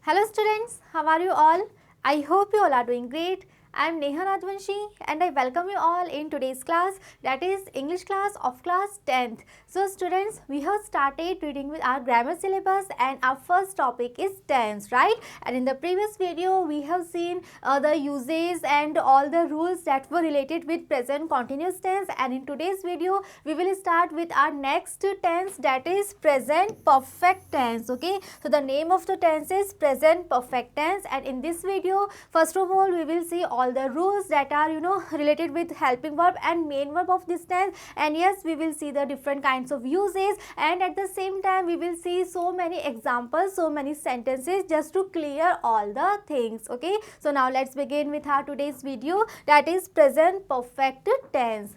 Hello students, how are you all? I hope you all are doing great. I am Neha Rajvanshi and I welcome you all in today's class, that is English class of class 10th. So students, we have started reading with our grammar syllabus and our first topic is tense, right? And in the previous video, we have seen the uses and all the rules that were related with present continuous tense, and in today's video, we will start with our next tense, that is present perfect tense, okay? So the name of the tense is present perfect tense, and in this video, first of all, we will see all the rules that are related with helping verb and main verb of this tense, and yes, we will see the different kinds of uses, and at the same time we will see so many examples, so many sentences just to clear all the things. Okay, so now let's begin with our today's video, that is present perfect tense.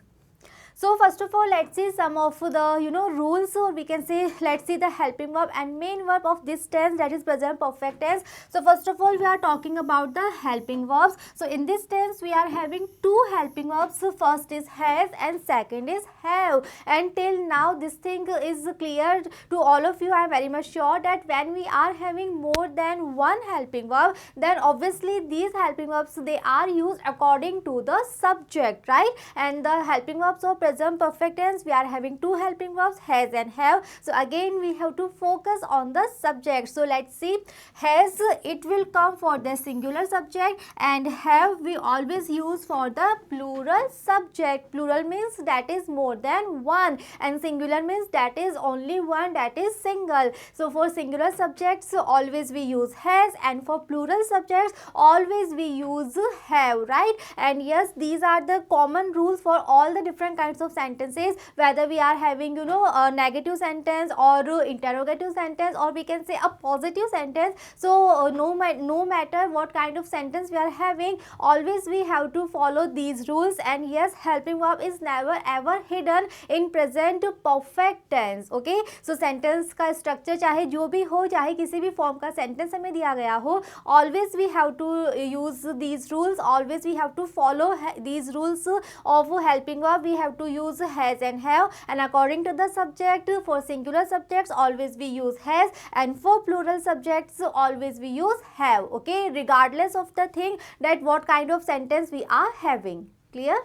So first of all, let's see some of the rules, or we can say let's see the helping verb and main verb of this tense, that is present perfect tense. So first of all, we are talking about the helping verbs. So in this tense we are having two helping verbs. So first is has and second is have, and till now this thing is clear to all of you. I am very much sure that when we are having more than one helping verb, then obviously these helping verbs, they are used according to the subject, right? And the helping verbs of present perfect tense, we are having two helping verbs, has and have. So again we have to focus on the subject. So let's see, has, it will come for the singular subject, and have we always use for the plural subject. Plural means that is more than one, and singular means that is only one, that is single. So for singular subjects always we use has, and for plural subjects always we use have, right? And yes, these are the common rules for all the different kinds of sentences, whether we are having a negative sentence or interrogative sentence, or we can say a positive sentence. So no matter what kind of sentence we are having, always we have to follow these rules. And yes, helping verb is never ever hidden in present perfect tense. Okay, so sentence का structure चाहे जो भी हो, चाहे किसी भी form का sentence हमें दिया गया हो, always we have to use these rules, always we have to follow these rules of helping verb. We have to use has and have, and according to the subject, for singular subjects always we use has, and for plural subjects always we use have. Okay, regardless of the thing that what kind of sentence we are having. Clear?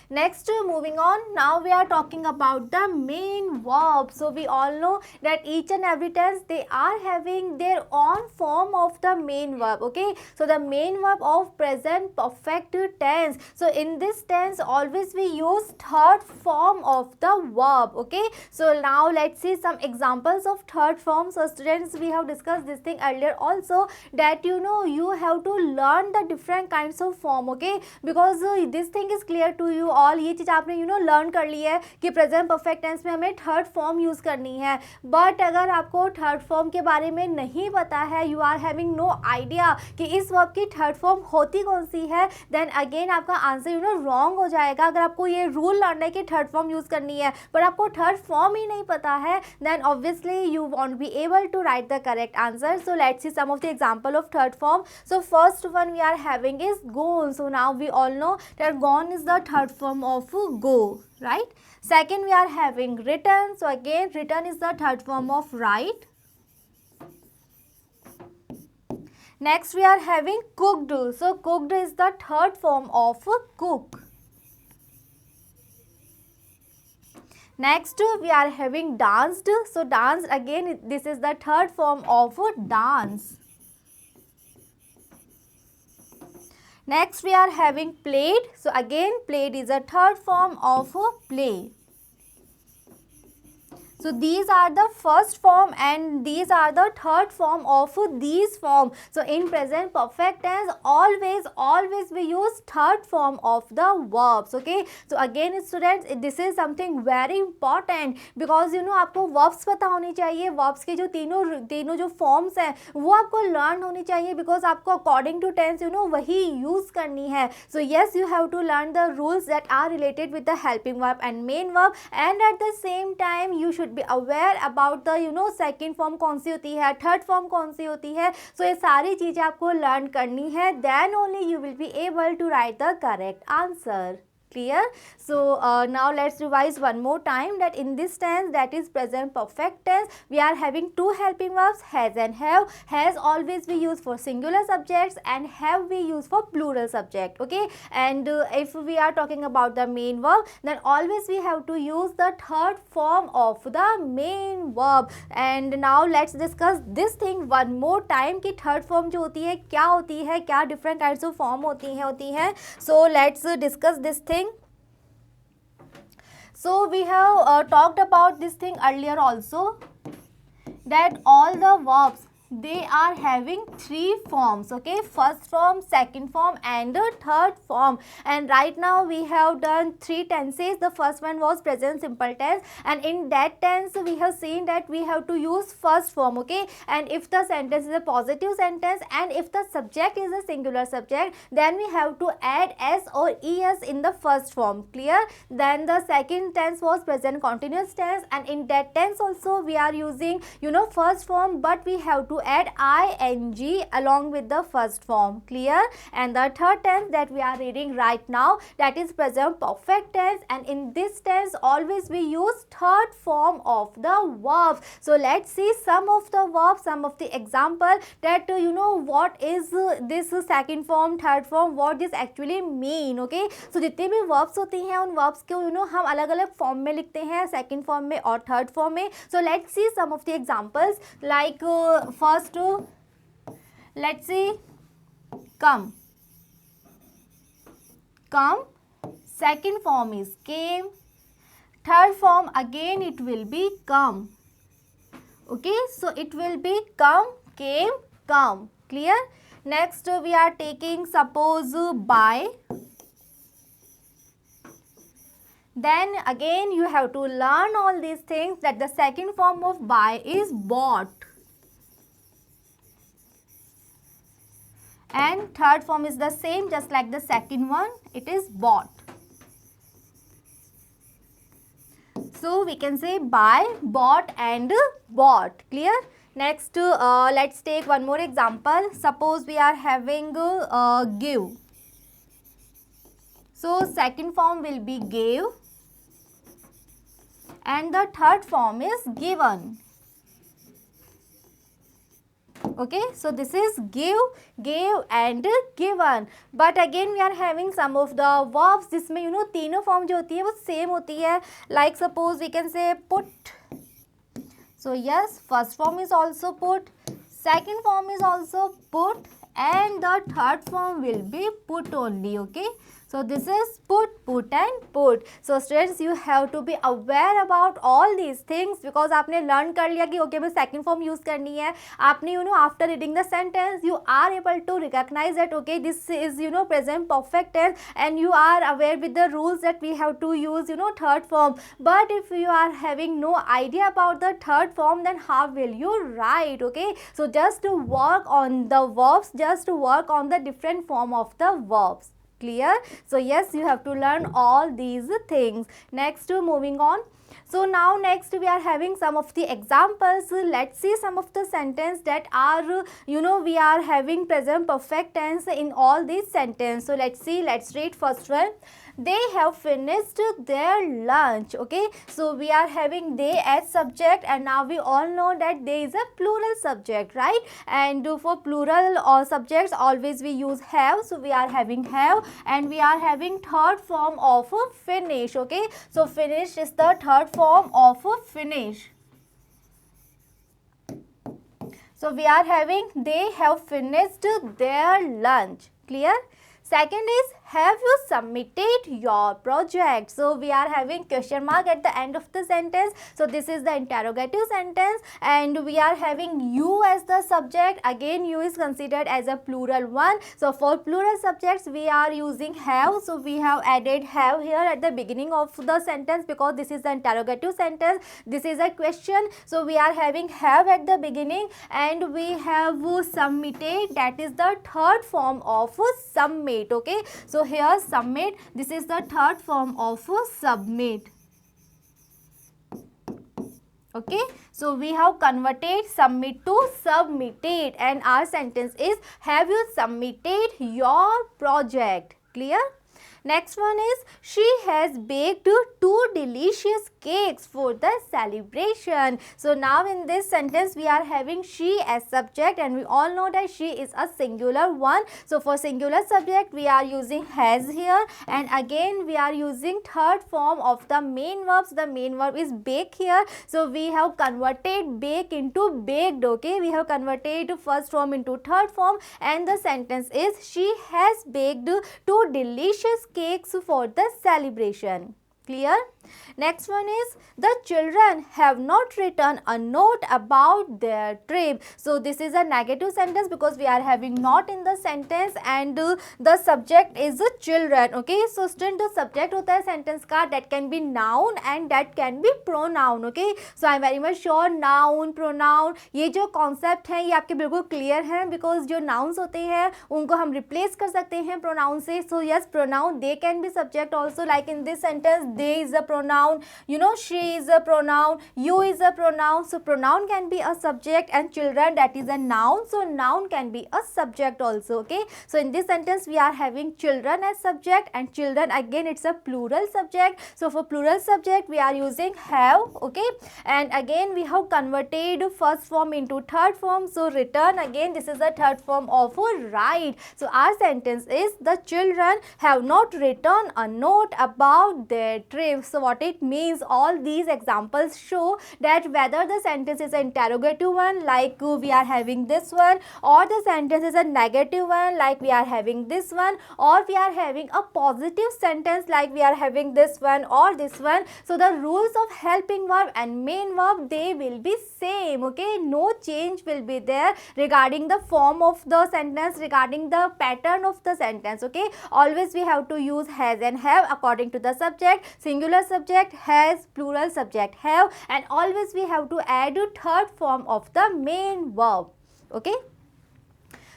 Next, moving on, now we are talking about the main verb. So we all know that each and every tense, they are having their own form of the main verb. Okay, so the main verb of present perfect tense. So in this tense always we use third form of the verb. Okay, so now let's see some examples of third form. So students, we have discussed this thing earlier also, that you have to learn the different kinds of form. Okay, because this thing is clear to you all, ये चीज़ आपने learn कर ली है कि present perfect tense में हमें third form use करनी है. But अगर आपको थर्ड फॉर्म के बारे में नहीं पता है, you are having no idea कि इस वर्ब की थर्ड फॉर्म होती कौन सी है, देन अगेन आपका आंसर रॉन्ग हो जाएगा. अगर आपको ये रूल लर्न है कि थर्ड फॉर्म यूज़ करनी है, पर आपको थर्ड फॉर्म ही नहीं पता है, then obviously you won't be able to write the correct answer. So let's see some of the example of third form. So first one we are having is gone. So now we all know that gone is the third form of go, right? Second, we are having written. So again, written is the third form of write. Next, we are having cooked. So cooked is the third form of cook. Next, we are having danced. So danced, again, this is the third form of dance. Next, we are having played. So again, played is a third form of play. So these are the first form and these are the third form of these form. So in present perfect tense always we use third form of the verbs. Okay, so again students, this is something very important because आपको verbs पता होनी चाहिए. verbs के जो तीनों जो forms हैं वो आपको learn होनी चाहिए, because आपको according to tense वही use करनी है. So yes, you have to learn the rules that are related with the helping verb and main verb, and at the same time you should be aware about the second form कौन सी होती है, third form कौन सी होती है. So ये सारी चीज़ें आपको learn करनी है, then only you will be able to write the correct answer. Clear? So now let's revise one more time that in this tense, that is present perfect tense, we are having two helping verbs, has and have. Has always we use for singular subjects and have we use for plural subject. Okay, and if we are talking about the main verb, then always we have to use the third form of the main verb. And now let's discuss this thing one more time कि third form जो होती है क्या होती है, क्या different kinds of form होती हैं. So let's discuss this thing. So we have talked about this thing earlier also, that all the verbs, they are having three forms. Okay, first form, second form and third form. And right now we have done three tenses. The first one was present simple tense, and in that tense we have seen that we have to use first form. Okay, and if the sentence is a positive sentence and if the subject is a singular subject, then we have to add s or es in the first form. Clear? Then the second tense was present continuous tense, and in that tense also we are using first form, but we have to add ing along with the first form. Clear? And the third tense that we are reading right now, that is present perfect tense, and in this tense always we use third form of the verb. So let's see some of the verbs, some of the example that what is this second form, third form, what this actually mean. Okay, so जितने भी verbs होती हैं उन verbs को हम अलग अलग form में लिखते हैं, second form में और third form में. So let's see some of the examples. Like first, let's see, come. Second form is came. Third form again it will be come. Okay, so it will be come, came, come. Clear? Next we are taking suppose buy. Then again you have to learn all these things, that the second form of buy is bought. And third form is the same, just like the second one, it is bought. So we can say buy, bought and bought. Clear? Next let's take one more example. Suppose we are having give. So second form will be gave and the third form is given. Okay, so this is give, gave and given. But again we are having some of the verbs जिसमें तीनों form जो होती है वो same होती है. Like suppose we can say put. So yes, first form is also put, second form is also put, and the third form will be put only. Okay, so this is put and put. So students, you have to be aware about all these things, because आपने learn कर लिया कि okay मैं second form use करनी है. आपने after reading the sentence you are able to recognize that okay this is present perfect tense, and you are aware with the rules that we have to use third form. But if you are having no idea about the third form, then how will you write? Okay, so just to work on the verbs, just to work on the different form of the verbs. Clear? So yes, you have to learn all these things. Next, moving on. So now next we are having some of the examples. Let's see some of the sentence that are we are having present perfect tense in all these sentence. So let's see, let's read first one. They have finished their lunch. Okay, so we are having they as subject, and now we all know that they is a plural subject, right? And for plural or subjects always we use have, so we are having have, and we are having third form of finish. Okay, so finish is the third form of finish. So we are having they have finished their lunch. Clear? Second is, have you submitted your project? So we are having question mark at the end of the sentence. So this is the interrogative sentence, and we are having you as the subject. Again, you is considered as a plural one. So for plural subjects we are using have. So we have added have here at the beginning of the sentence because this is the interrogative sentence. This is a question. So we are having have at the beginning, and we have submitted, that is the third form of submit. Okay, so here submit, this is the third form of submit. Okay, so we have converted submit to submitted, and our sentence is, have you submitted your project? Clear? Next one is she has baked 2 delicious cakes for the celebration. So now in this sentence we are having she as subject, and we all know that she is a singular one. So for singular subject we are using has here, and again we are using third form of the main verb. So the main verb is bake here. So we have converted bake into baked. Okay, we have converted first form into third form, and the sentence is she has baked 2 delicious cakes for the celebration. Clear? Next one is the children have not written a note about their trip. So this is a negative sentence because we are having not in the sentence, and the subject is the children. Okay, so student the subject होता है sentence का, that can be noun and that can be pronoun. Okay, so I am very much sure noun, pronoun, ये जो concept है ये आपके बिल्कुल clear है, because जो nouns होते हैं उनको हम replace कर सकते हैं pronoun से. So yes, pronoun they can be subject also, like in this sentence they is a pronoun, you know, she is a pronoun, you is a pronoun. So pronoun can be a subject, and children, that is a noun, so noun can be a subject also. Okay, so in this sentence we are having children as subject, and children again it's a plural subject. So for plural subject we are using have. Okay, and again we have converted first form into third form. So return, again this is the third form of write. So our sentence is the children have not written a note about their trip. So what it means, all these examples show that whether the sentence is an interrogative one like we are having this one, or the sentence is a negative one like we are having this one, or we are having a positive sentence like we are having this one or this one. So the rules of helping verb and main verb, they will be same. Okay, no change will be there regarding the form of the sentence, regarding the pattern of the sentence. Okay, always we have to use has and have according to the subject. Singular subject has, plural subject have, and always we have to add a third form of the main verb. Okay.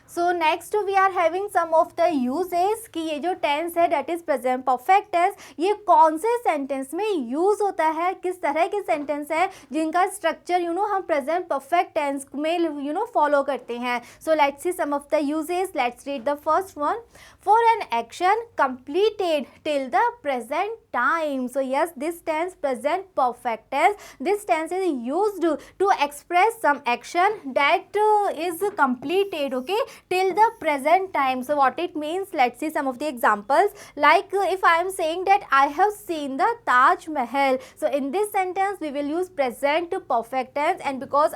So next we are having some of the uses कि ये जो tense है that is present perfect tense, ये कौन से sentence में use होता है, किस तरह के sentence है जिनका structure हम present perfect tense में follow करते हैं. So let's see some of the uses. Let's read the first one. For an action completed till the present time. So yes, this tense present perfect tense, this tense is used to express some action that is completed, okay, till the present time. So what it means, let's see some of the examples. Like if I am saying that I have seen the Taj Mahal, so in this sentence we will use present perfect tense, and because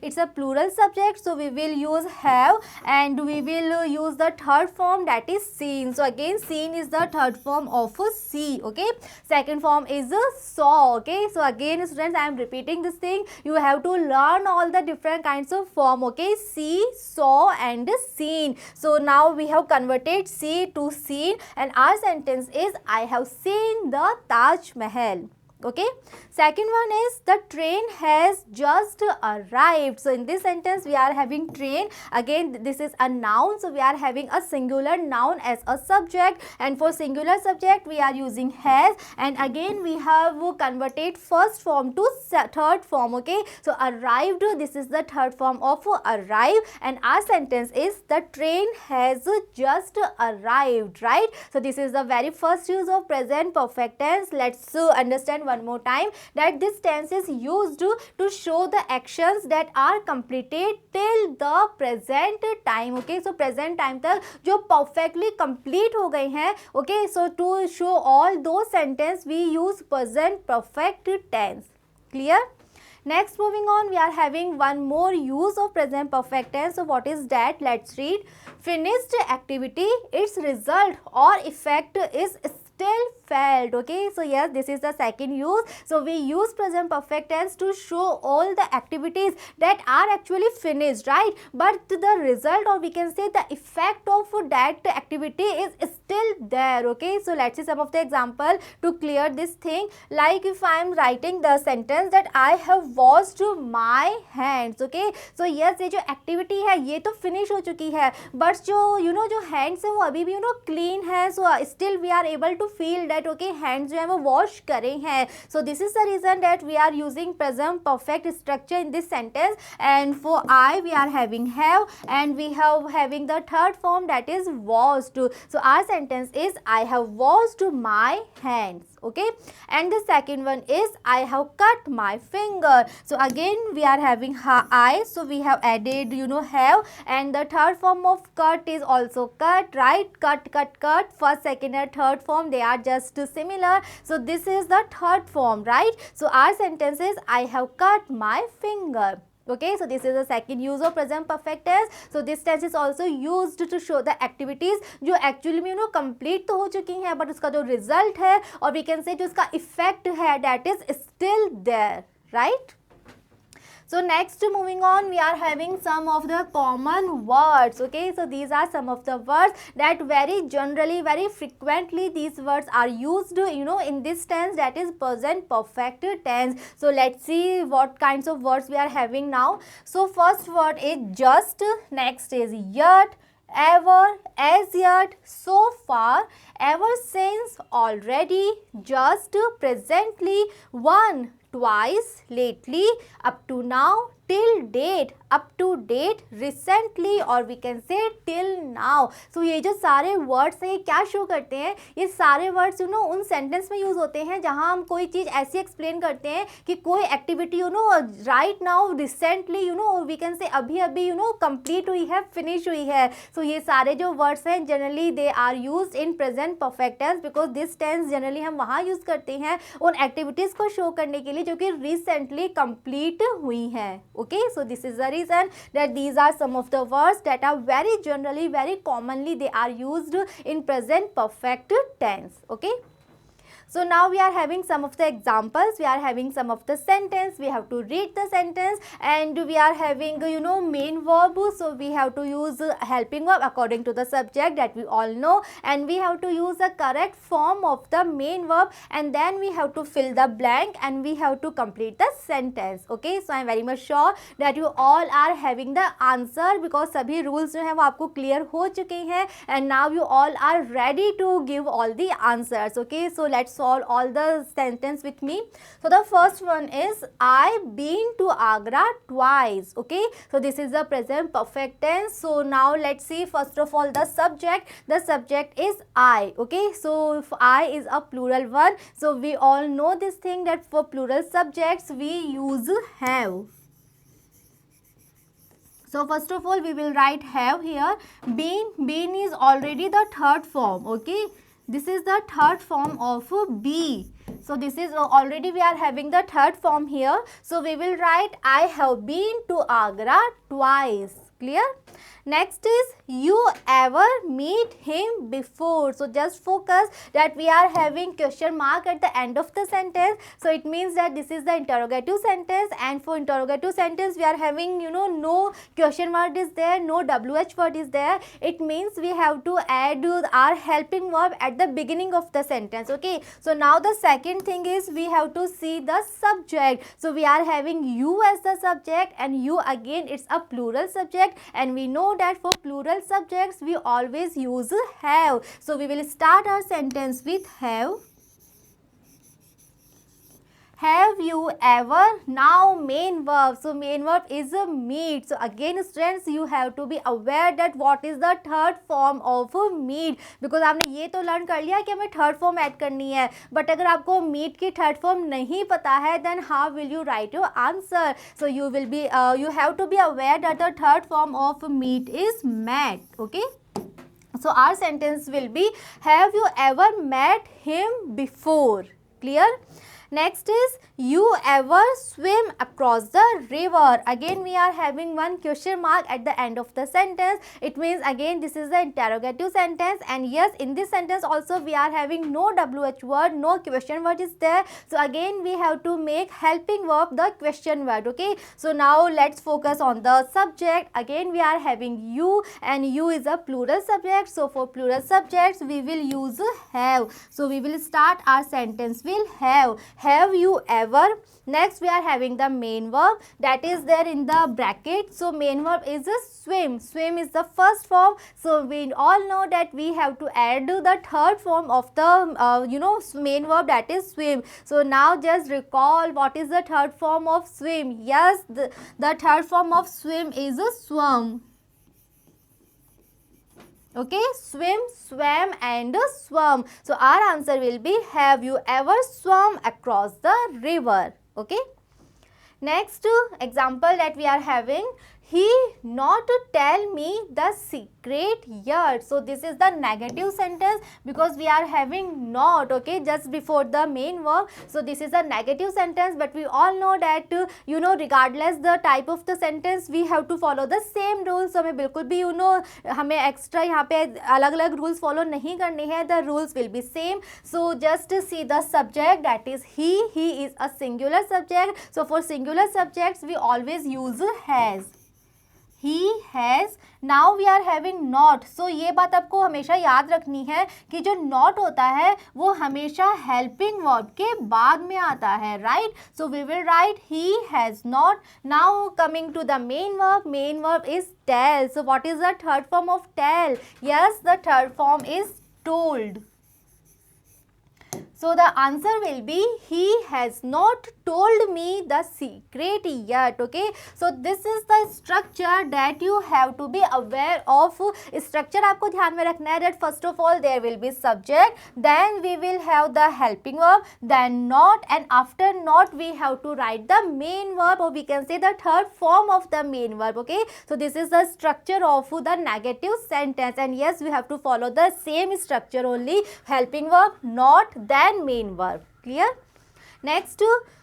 it's a plural subject, so we will use have, and we will use the third form, that is seen. So again seen is the third form of see. Okay, second form is saw. Okay, so again students, I am repeating this thing, you have to learn all the different kinds of form. Okay, see, saw and seen. So now we have converted see to seen, and our sentence is I have seen the Taj Mahal. Okay, second one is the train has just arrived. So in this sentence we are having train, again this is a noun, so we are having a singular noun as a subject, and for singular subject we are using has, and again we have converted first form to third form. Okay, so arrived, this is the third form of arrive, and our sentence is the train has just arrived, right? So this is the very first use of present perfect tense. Let's understand one more time that this tense is used to show the actions that are completed till the present time. Okay, so present time तक जो perfectly complete हो गए हैं. Okay, so to show all those sentences we use present perfect tense. Clear? Next, moving on, we are having one more use of present perfect tense. So what is that? Let's read. Finished activity, its result or effect is still felt. Okay, so yes, this is the second use. So we use present perfect tense to show all the activities that are actually finished, right? But the result, or we can say the effect of that activity is still there. Okay, so let's see some of the example to clear this thing. Like if I am writing the sentence that I have washed my hands. Okay, so yes, ये जो activity है ये तो finish हो चुकी है, but जो जो hands है वो अभी भी clean है. So still we are able to to feel that okay hands जो है वो वॉश करें हैं. So this is the reason that we are using present perfect structure in this sentence. And for I we are having have, and we have having the third form, that is washed. So our sentence is I have washed my hands. Okay, and the second one is I have cut my finger. So again we are having I, so we have added have, and the third form of cut is also cut, right? Cut, cut, cut. First, second and third form, they are just similar. So this is the third form, right? So our sentence is I have cut my finger. Okay, so this is the second use of present perfect tense. So this tense is also used to show the activities जो actually में complete तो हो चुकी हैं, but उसका जो result है और we can say जो उसका effect है that is still there, right? So next, moving on, we are having some of the common words. Okay, so these are some of the words that very generally, very frequently these words are used in this tense, that is present perfect tense. So let's see what kinds of words we are having now. So first word is just, next is yet, ever, as yet, so far, ever since, already, just, presently, one, twice, lately, up to now, till date, up to date, recently, और we can say till now. So ये जो सारे words हैं ये क्या show करते हैं? ये सारे words उन sentence में use होते हैं जहाँ हम कोई चीज़ ऐसी explain करते हैं कि कोई activity right now, recently we can say अभी अभी complete हुई है, finish हुई है. So ये सारे जो words हैं generally they are used in present perfect tense, because this tense generally हम वहाँ use करते हैं उन activities को show करने के लिए जो कि recently complete हुई हैं. Okay, so this is the reason that these are some of the words that are very generally, very commonly they are used in present perfect tense. Okay. So now we are having some of the examples, we are having some of the sentence, we have to read the sentence, and we are having main verb, so we have to use helping verb according to the subject that we all know, and we have to use the correct form of the main verb, and then we have to fill the blank and we have to complete the sentence. Okay, so I am very much sure that you all are having the answer, because सभी rules जो है वो आपको clear हो चुके हैं, and now you all are ready to give all the answers. Okay, so let's solve all the sentence with me. So the first one is I been to Agra twice. Okay, so this is the present perfect tense. So now let's see first of all the subject. The subject is I. Okay, so if I is a plural one, so we all know this thing that for plural subjects we use have. So first of all we will write have here. Been is already the third form. Okay, this is the third form of be. So this is already we are having the third form here. So we will write I have been to Agra twice. Clear? Next is you ever meet him before. So just focus that we are having question mark at the end of the sentence. So it means that this is the interrogative sentence, and for interrogative sentence we are having no question word is there, no WH word is there. It means we have to add our helping verb at the beginning of the sentence. Okay, so now the second thing is we have to see the subject. So we are having you as the subject, and you again it's a plural subject, and we know that for plural subjects we always use have. So we will start our sentence with have. Have you ever? Now main verb. So main verb is a meet. So again students you have to be aware that what is the third form of meet, because आपने ये तो learn कर लिया कि हमें third form add करनी है, but अगर आपको मीट की थर्ड फॉर्म नहीं पता है then how will you write your answer? So you will be you have to be aware that the third form of meet is met. Okay, so our sentence will be have you ever met him before? Clear? Next is you ever swim across the river. Again we are having one question mark at the end of the sentence. It means again this is the interrogative sentence, and yes, in this sentence also we are having no WH word, no question word is there. So again we have to make helping verb the question word. Okay, so now let's focus on the subject. Again we are having you, and you is a plural subject. So for plural subjects we will use have. So we will start our sentence with have. have you ever. Next we are having the main verb that is there in the bracket. So main verb is a swim. Swim is the first form. So we all know that we have to add the third form of the main verb, that is swim. So now just recall what is the third form of swim. Yes, the third form of swim is a swam. Okay, swim, swam and swum. So our answer will be, have you ever swum across the river? Okay. Next example that we are having, he not tell me the secret yet. So this is the negative sentence because we are having not, okay, just before the main verb. So this is a negative sentence, but we all know that regardless the type of the sentence we have to follow the same rules. So हमें बिल्कुल भी हमें extra यहाँ पे अलग अलग rules follow नहीं करने हैं. The rules will be same. So just see the subject, that is he is a singular subject. So for singular subjects we always use has. He has. Now we are having not. So ये बात आपको हमेशा याद रखनी है कि जो not होता है वो हमेशा helping verb के बाद में आता है, right? So we will write he has not. Now coming to the main verb. Main verb is tell. So what is the third form of tell? Yes, the third form is told. So the answer will be, he has not told me the secret yet. Okay, so this is the structure that you have to be aware of. Structure आपको ध्यान में रखना है that first of all there will be subject, then we will have the helping verb, then not, and after not we have to write the main verb, or we can say the third form of the main verb. Okay, so this is the structure of the negative sentence, and yes, we have to follow the same structure only. Helping verb, not, then main verb. Clear? Next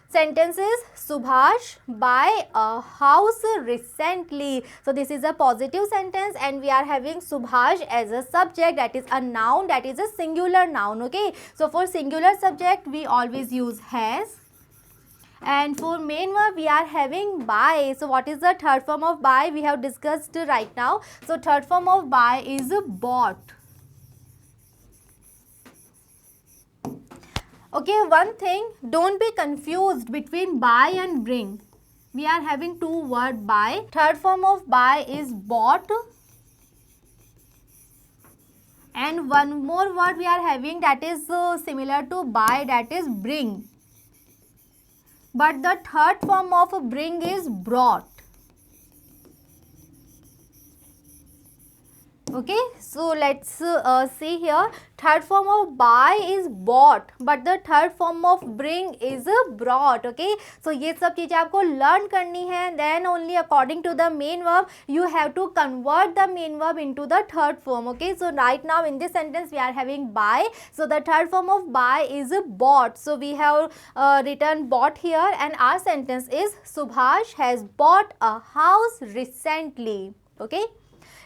sentence is Subhash buy a house recently. So this is a positive sentence and we are having Subhash as a subject, that is a noun, that is a singular noun. Okay, so for singular subject we always use has. And for main verb we are having buy. So what is the third form of buy? We have discussed right now. So third form of buy is bought. Okay, one thing, don't be confused between buy and bring. We are having two words buy. Third form of buy is bought. And one more word we are having that is similar to buy, that is bring. But the third form of bring is brought. Okay, so let's see here. Third form of buy is bought, but the third form of bring is brought. Okay, so ये सब चीज़ें आपको learn करनी है. Then only according to the main verb you have to convert the main verb into the third form. Okay, so right now in this sentence we are having buy. So the third form of buy is bought. So we have written bought here, and our sentence is Subhash has bought a house recently. Okay.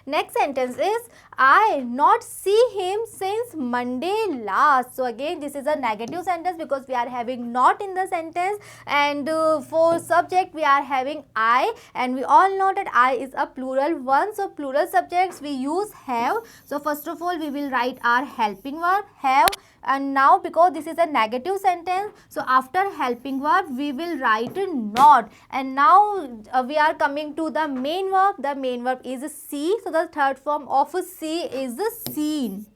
Next sentence is I not see him since Monday last. So again this is a negative sentence because we are having not in the sentence, and for subject we are having I, and we all know that I is a plural one. So plural subjects we use have. So first of all we will write our helping verb have, and now because this is a negative sentence, so after helping verb we will write not, and now we are coming to the main verb. The main verb is see. So the third form of see is seen.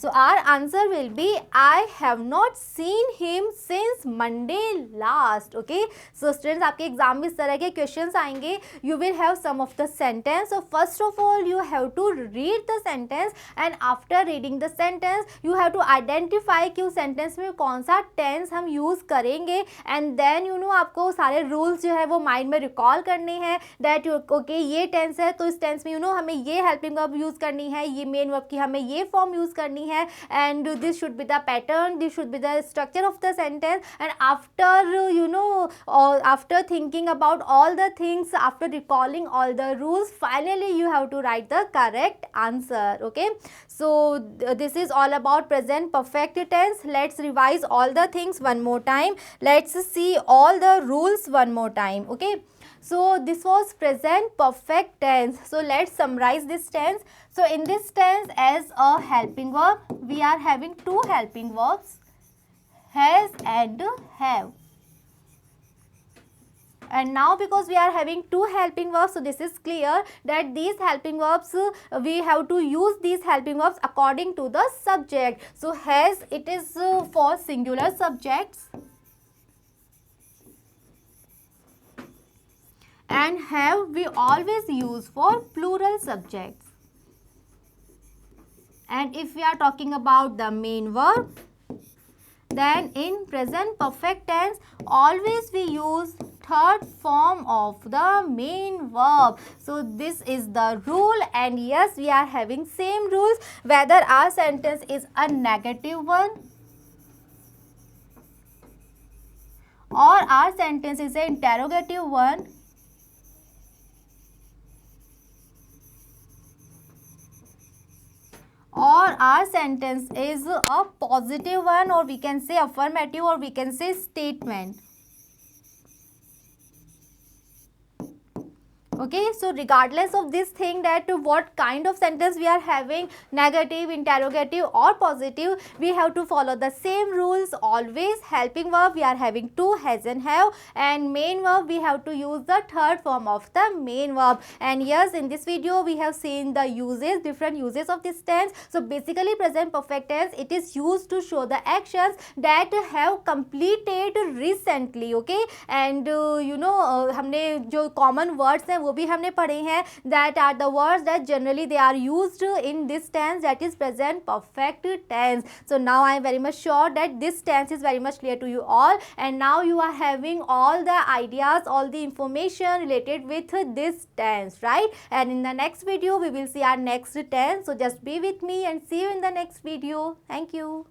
So our answer will be I have not seen him since Monday last. Okay, so students आपके exam में इस तरह के questions आएंगे. You will have some of the sentence. So first of all you have to read the sentence, and after reading the sentence you have to identify कि उस sentence में कौन सा tense हम use करेंगे, and then आपको सारे rules जो है वो mind में recall करने हैं. That okay ये tense है तो इस tense में हमें ये helping verb use करनी है, ये main verb की हमें ये form use करनी है, and this should be the pattern, this should be the structure of the sentence. And after after thinking about all the things, after recalling all the rules, finally you have to write the correct answer. Okay, so this is all about present perfect tense. Let's revise all the things one more time. Let's see all the rules one more time. Okay, so this was present perfect tense. So let's summarize this tense. So in this tense, as a helping verb, we are having two helping verbs, has and have. And now because we are having two helping verbs, so this is clear that these helping verbs, we have to use these helping verbs according to the subject. So has, it is for singular subjects, and have we always use for plural subjects. And if we are talking about the main verb, then in present perfect tense always we use third form of the main verb. So this is the rule, and yes, we are having same rules whether our sentence is a negative one or our sentence is an interrogative one. Or our sentence is a positive one, or we can say affirmative, or we can say statement. Okay, so regardless of this thing that what kind of sentence we are having, negative, interrogative or positive, we have to follow the same rules always. Helping verb we are having two, has and have, and main verb we have to use the third form of the main verb. And yes, in this video we have seen the uses, different uses of this tense. So basically present perfect tense, it is used to show the actions that have completed recently. Okay, and हमने जो common words हैं वो भी हमने पढ़े हैं, that are the words that generally they are used in this tense, that is present perfect tense. So now I am very much sure that this tense is very much clear to you all, and now you are having all the ideas, all the information related with this tense, right? And in the next video we will see our next tense. So just be with me and see you in the next video. Thank you.